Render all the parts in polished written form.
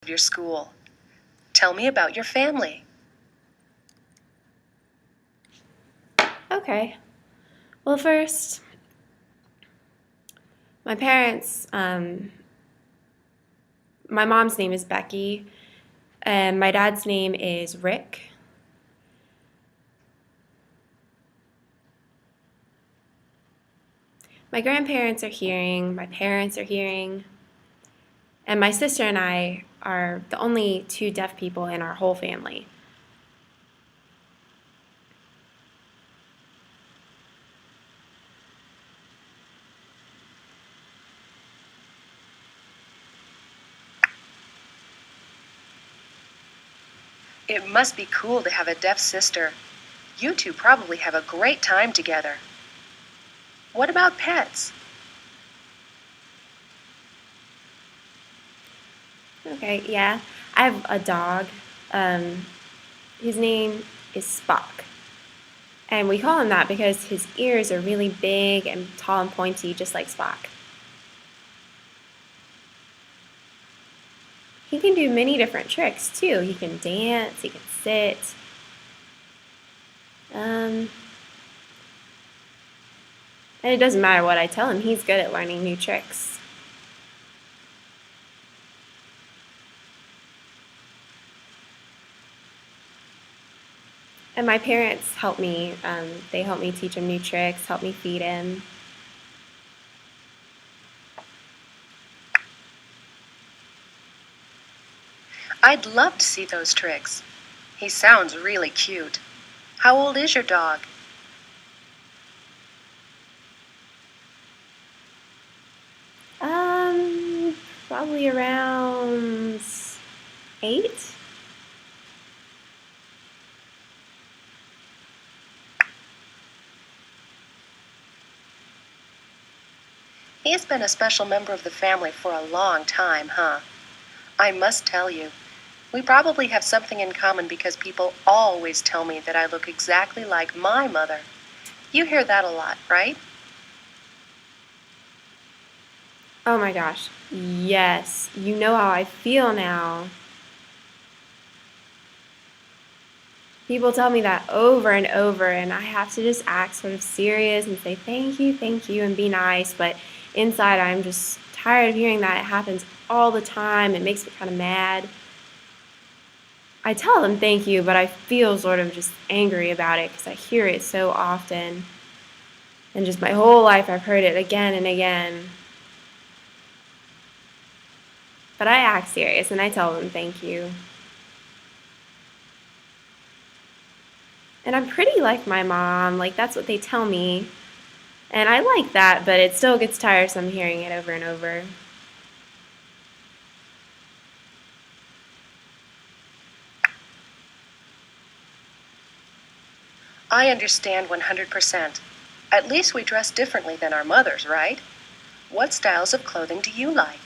your school. Tell me about your family. Okay. Well, first, my parents, my mom's name is Becky, and my dad's name is Rick. My grandparents are hearing, my parents are hearing, and my sister and I are the only two deaf people in our whole family. It must be cool to have a deaf sister. You two probably have a great time together. What about pets? Okay, yeah. I have a dog. Um, his name is Spock. And we call him that because his ears are really big and tall and pointy, just like Spock. He can do many different tricks too. He can dance, he can sit. Um, and it doesn't matter what I tell him, he's good at learning new tricks. And my parents help me. They help me teach him new tricks, help me feed him. I'd love to see those tricks. He sounds really cute. How old is your dog? Um, Probably around 8. He's been a special member of the family for a long time, huh? I must tell you, we probably have something in common because people always tell me that I look exactly like my mother. You hear that a lot, right? Oh my gosh. Yes, you know how I feel now. People tell me that over and over, and I have to just act sort of serious and say thank you, and be nice. But inside, I'm just tired of hearing that. It happens all the time. It makes me kind of mad. I tell them thank you, but I feel sort of just angry about it because I hear it so often. And just my whole life, I've heard it again and again. But I act serious and I tell them thank you. And I'm pretty like my mom, like that's what they tell me. And I like that, but it still gets tiresome hearing it over and over. I understand 100%. At least we dress differently than our mothers, right? What styles of clothing do you like?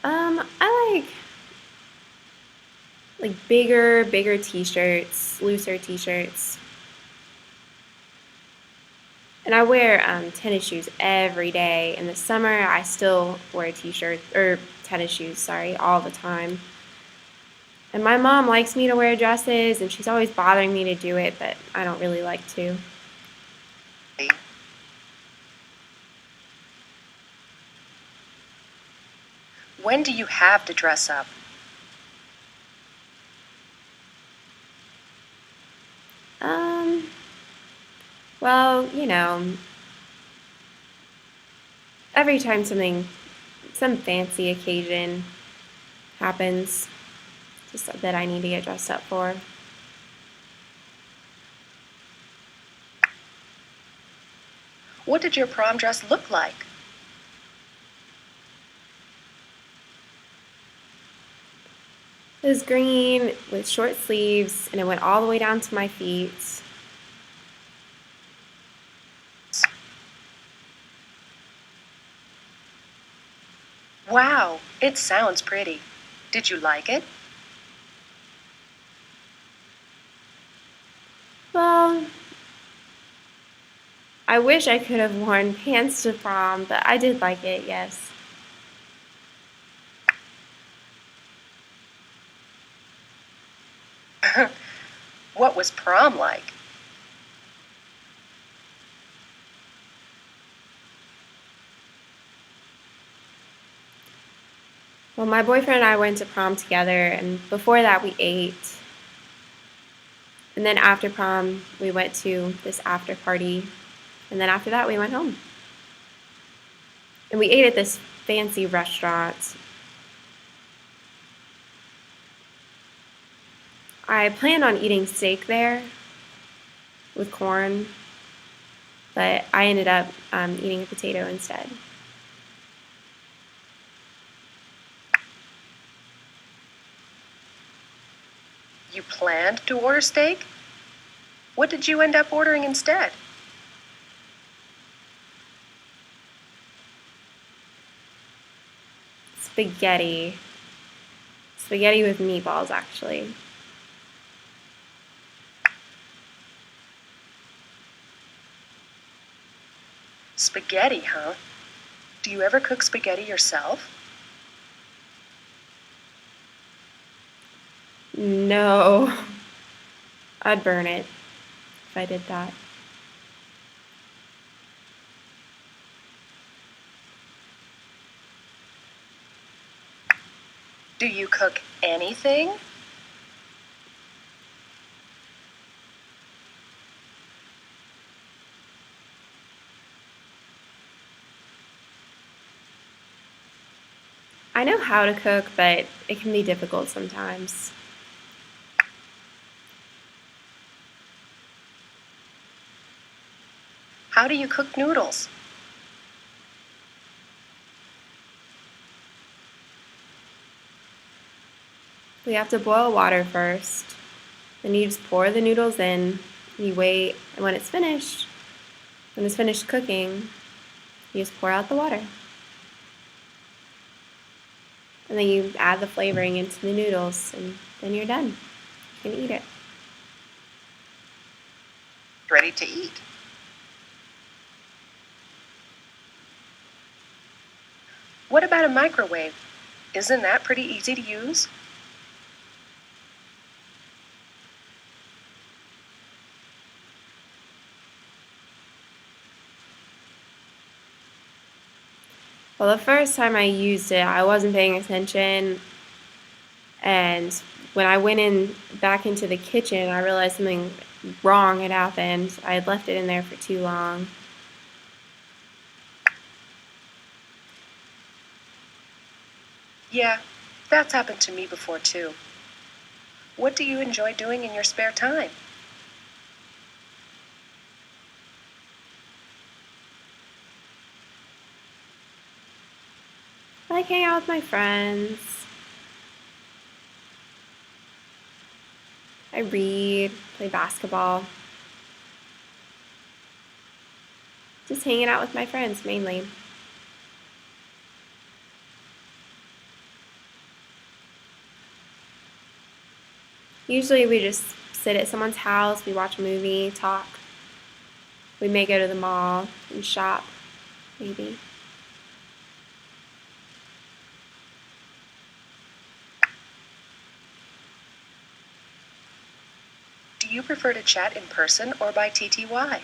I like bigger t-shirts, looser t-shirts. And I wear tennis shoes every day. In the summer, I still wear t-shirts or tennis shoes, sorry, all the time. And my mom likes me to wear dresses, and she's always bothering me to do it, but I don't really like to. When do you have to dress up? Um, well, every time some fancy occasion happens, just that I need to get dressed up for. What did your prom dress look like? It was green with short sleeves, and it went all the way down to my feet. Wow, it sounds pretty. Did you like it? Well, I wish I could have worn pants to prom, but I did like it, yes. What was prom like? Well, my boyfriend and I went to prom together, and before that, we ate. And then after prom, we went to this after party. And then after that, we went home. And we ate at this fancy restaurant. I planned on eating steak there with corn, but I ended up eating a potato instead. You planned to order steak? What did you end up ordering instead? Spaghetti. Spaghetti with meatballs, actually. Spaghetti, huh? Do you ever cook spaghetti yourself? No, I'd burn it if I did that. Do you cook anything? I know how to cook, but it can be difficult sometimes. How do you cook noodles? We have to boil water first. Then you just pour the noodles in, you wait, and when it's finished cooking, you just pour out the water. And then you add the flavoring into the noodles, and then you're done. You can eat it. Ready to eat. What about a microwave? Isn't that pretty easy to use? Well, the first time I used it, I wasn't paying attention, and when I went in back into the kitchen, I realized something wrong had happened. I had left it in there for too long. Yeah, that's happened to me before too. What do you enjoy doing in your spare time? I like hanging out with my friends. I read, play basketball. Just hanging out with my friends mainly. Usually we just sit at someone's house, we watch a movie, talk. We may go to the mall and shop, maybe. Do you prefer to chat in person or by TTY?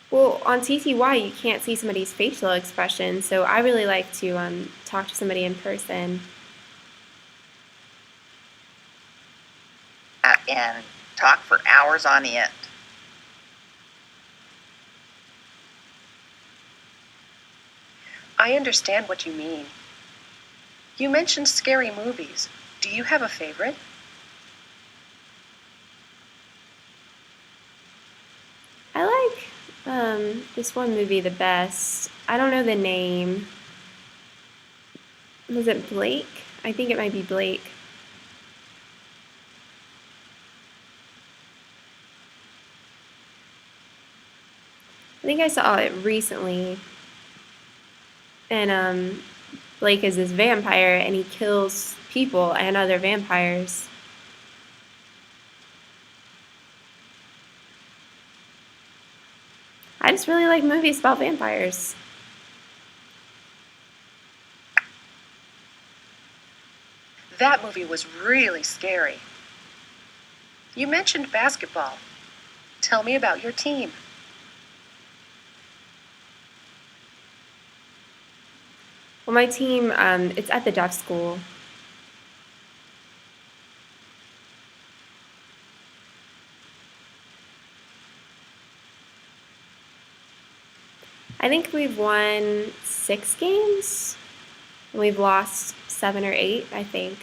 Well, on TTY, you can't see somebody's facial expression, so I really like to talk to somebody in person. And talk for hours on end. I understand what you mean. You mentioned scary movies. Do you have a favorite? I like this one movie the best. I don't know the name. Was it Blake? I think it might be Blake. I think I saw it recently. And Blake is this vampire and he kills people and other vampires. I just really like movies about vampires. That movie was really scary. You mentioned basketball. Tell me about your team. Well, my team, it's at the deaf school. I think we've won 6 games, and we've lost 7 or 8, I think.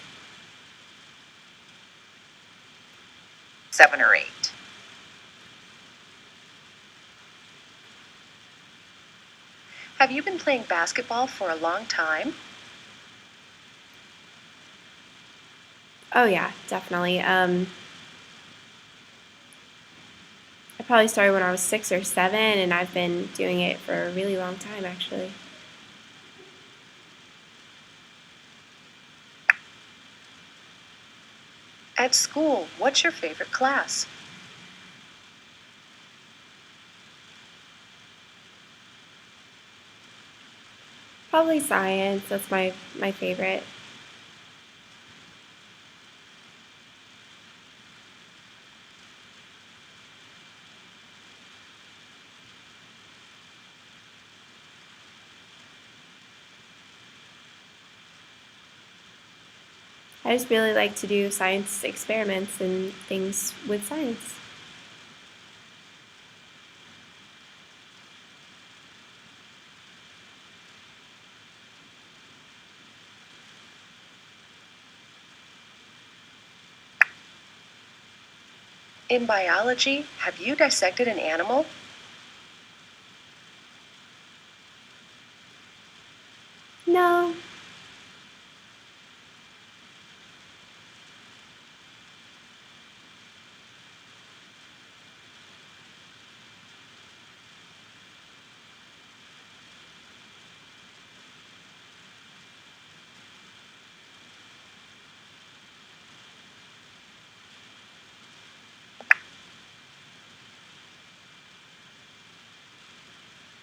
7 or 8. Have you been playing basketball for a long time? Oh yeah, definitely. I probably started when I was 6 or 7, and I've been doing it for a really long time, actually. At school, what's your favorite class? Probably science. That's my favorite. I just really like to do science experiments and things with science. In biology, have you dissected an animal? No.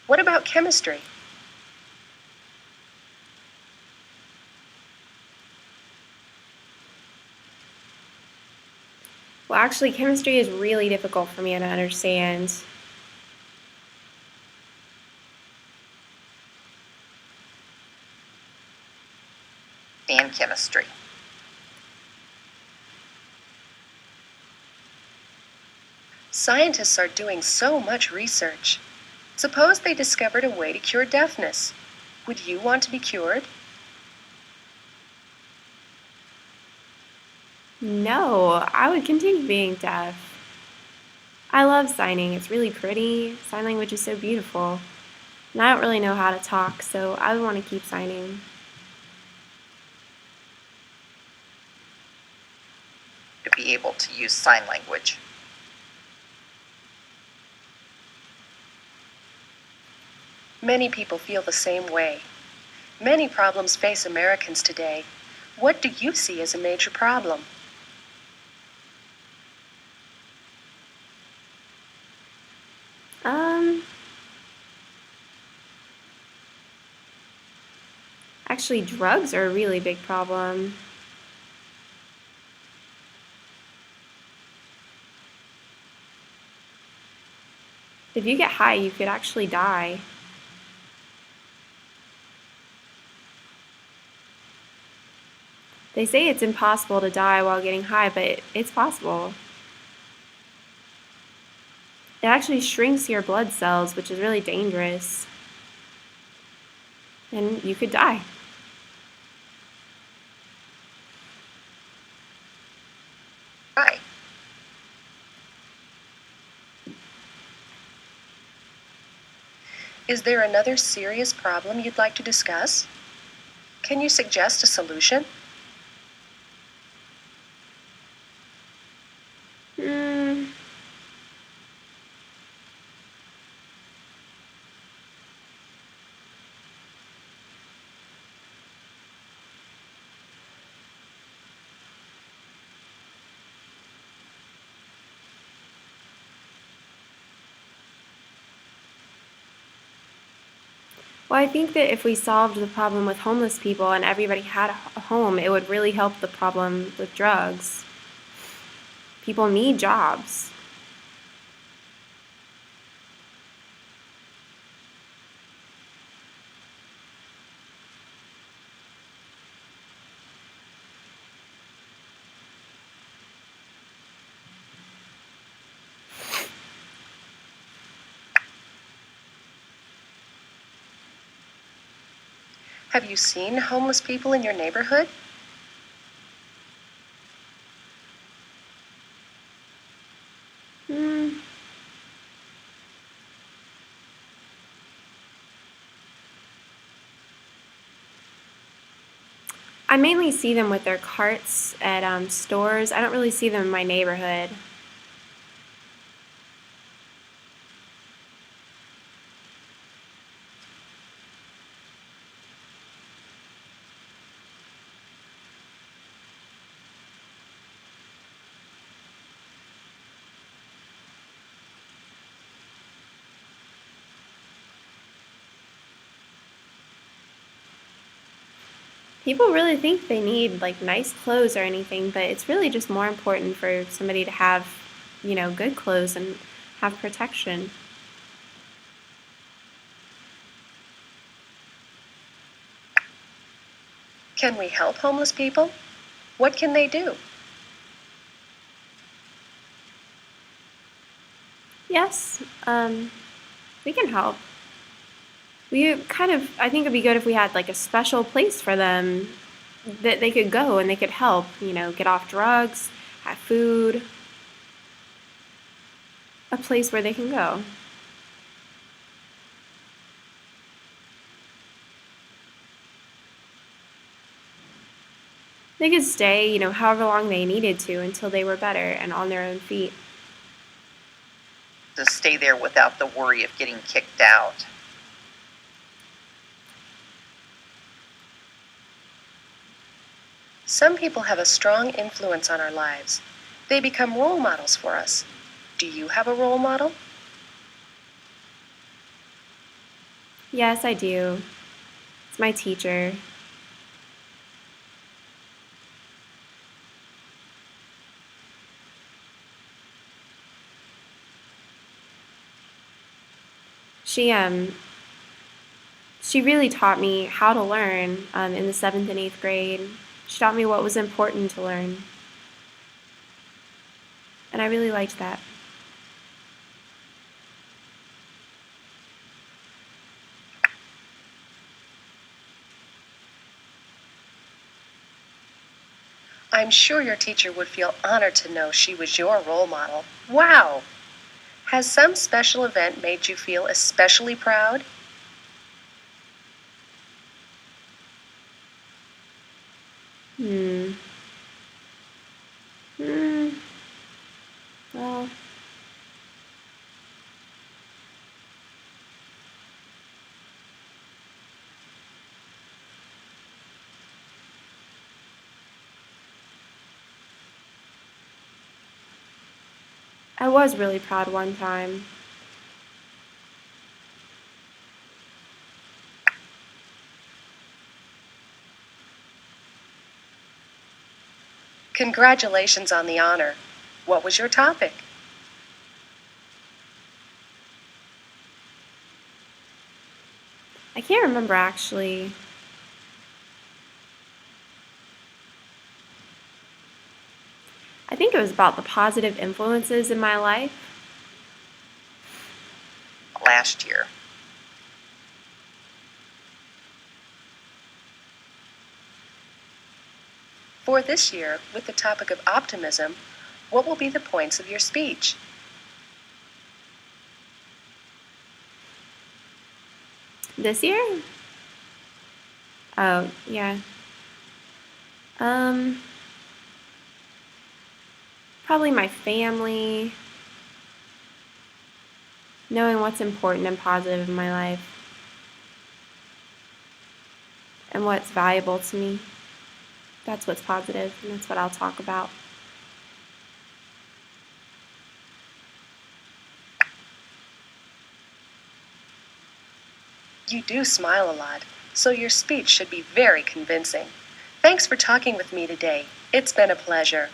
What about chemistry? Well, actually, chemistry is really difficult for me to understand. And chemistry. Scientists are doing so much research. Suppose they discovered a way to cure deafness. Would you want to be cured? No, I would continue being deaf. I love signing. It's really pretty. Sign language is so beautiful. And I don't really know how to talk, so I would want to keep signing. To be able to use sign language. Many people feel the same way. Many problems face Americans today. What do you see as a major problem? Um, Actually, drugs are a really big problem. If you get high, you could actually die. They say it's impossible to die while getting high, but it's possible. It actually shrinks your blood cells, which is really dangerous. And you could die. Right. Is there another serious problem you'd like to discuss? Can you suggest a solution? Hmm. Well, I think that if we solved the problem with homeless people and everybody had a home, it would really help the problem with drugs. People need jobs. Have you seen homeless people in your neighborhood? Hmm. I mainly see them with their carts at stores. I don't really see them in my neighborhood. People really think they need like nice clothes or anything, but it's really just more important for somebody to have, good clothes and have protection. Can we help homeless people? What can they do? Yes, we can help. I think it'd be good if we had like a special place for them that they could go and they could help, get off drugs, have food, a place where they can go. They could stay, however long they needed to until they were better and on their own feet. To stay there without the worry of getting kicked out. Some people have a strong influence on our lives. They become role models for us. Do you have a role model? Yes, I do. It's my teacher. She she really taught me how to learn in the seventh and eighth grade. She taught me what was important to learn, and I really liked that. I'm sure your teacher would feel honored to know she was your role model. Wow! Has some special event made you feel especially proud? Hmm. Hmm. Well, I was really proud one time. Congratulations on the honor. What was your topic? I can't remember actually. I think it was about the positive influences in my life. Last year. For this year, with the topic of optimism, what will be the points of your speech? This year? Oh, yeah. Um, Probably my family, knowing what's important and positive in my life, and what's valuable to me. That's what's positive, and that's what I'll talk about. You do smile a lot, so your speech should be very convincing. Thanks for talking with me today. It's been a pleasure.